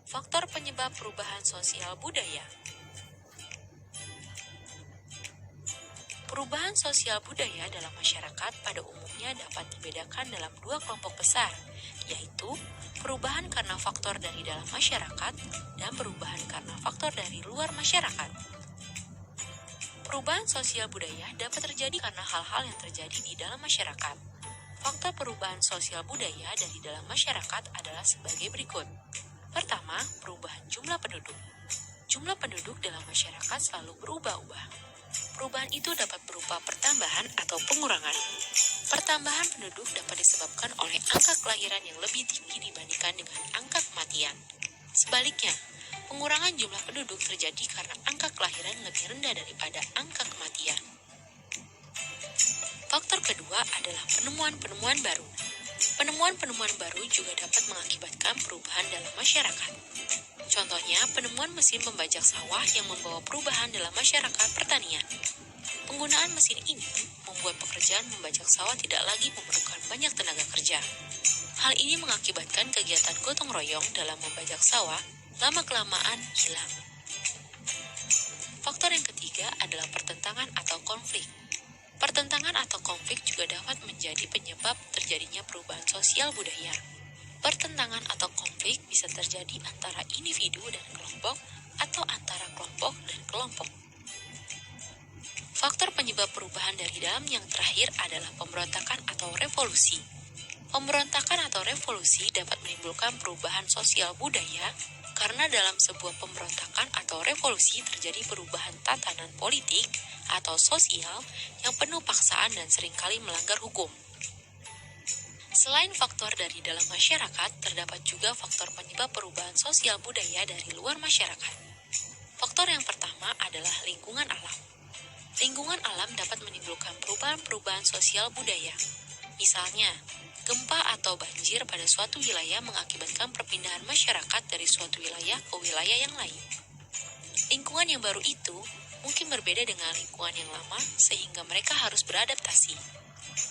Faktor penyebab perubahan sosial budaya. Perubahan sosial budaya dalam masyarakat pada umumnya dapat dibedakan dalam dua kelompok besar, yaitu perubahan karena faktor dari dalam masyarakat dan perubahan karena faktor dari luar masyarakat. Perubahan sosial budaya dapat terjadi karena hal-hal yang terjadi di dalam masyarakat. Faktor perubahan sosial budaya dari dalam masyarakat adalah sebagai berikut. Pertama, perubahan jumlah penduduk. Jumlah penduduk dalam masyarakat selalu berubah-ubah. Perubahan itu dapat berupa pertambahan atau pengurangan. Pertambahan penduduk dapat disebabkan oleh angka kelahiran yang lebih tinggi dibandingkan dengan angka kematian. Sebaliknya, pengurangan jumlah penduduk terjadi karena angka kelahiran lebih rendah daripada angka kematian. Faktor kedua adalah penemuan-penemuan baru. Penemuan-penemuan baru juga dapat mengakibatkan perubahan dalam masyarakat. Contohnya, penemuan mesin pembajak sawah yang membawa perubahan dalam masyarakat pertanian. Penggunaan mesin ini membuat pekerjaan membajak sawah tidak lagi memerlukan banyak tenaga kerja. Hal ini mengakibatkan kegiatan gotong royong dalam membajak sawah lama-kelamaan hilang. Faktor yang ketiga adalah pertentangan atau konflik. Pertentangan atau konflik juga dapat menjadi penyebab terjadinya perubahan sosial budaya. Pertentangan atau konflik bisa terjadi antara individu dan kelompok atau antara kelompok dan kelompok. Faktor penyebab perubahan dari dalam yang terakhir adalah pemberontakan atau revolusi. Pemberontakan atau revolusi dapat menimbulkan perubahan sosial budaya karena dalam sebuah pemberontakan atau revolusi terjadi perubahan tatanan politik atau sosial yang penuh paksaan dan seringkali melanggar hukum. Selain faktor dari dalam masyarakat, terdapat juga faktor penyebab perubahan sosial budaya dari luar masyarakat. Faktor yang pertama adalah lingkungan alam. Lingkungan alam dapat menimbulkan perubahan-perubahan sosial budaya. Misalnya, gempa atau banjir pada suatu wilayah mengakibatkan perpindahan masyarakat dari suatu wilayah ke wilayah yang lain. Lingkungan yang baru itu mungkin berbeda dengan lingkungan yang lama sehingga mereka harus beradaptasi.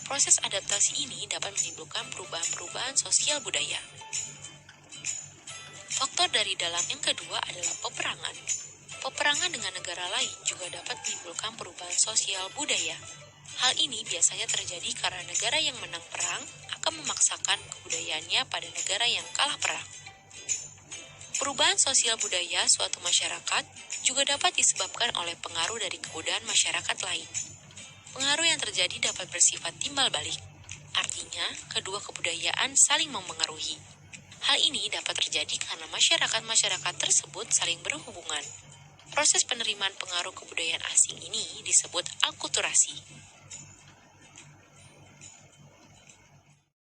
Proses adaptasi ini dapat menimbulkan perubahan-perubahan sosial budaya. Faktor dari dalam yang kedua adalah peperangan. Peperangan dengan negara lain juga dapat menimbulkan perubahan sosial budaya. Hal ini biasanya terjadi karena negara yang menang perang akan memaksakan kebudayaannya pada negara yang kalah perang. Perubahan sosial budaya suatu masyarakat juga dapat disebabkan oleh pengaruh dari kebudayaan masyarakat lain. Pengaruh yang terjadi dapat bersifat timbal balik. Artinya, kedua kebudayaan saling memengaruhi. Hal ini dapat terjadi karena masyarakat-masyarakat tersebut saling berhubungan. Proses penerimaan pengaruh kebudayaan asing ini disebut akulturasi.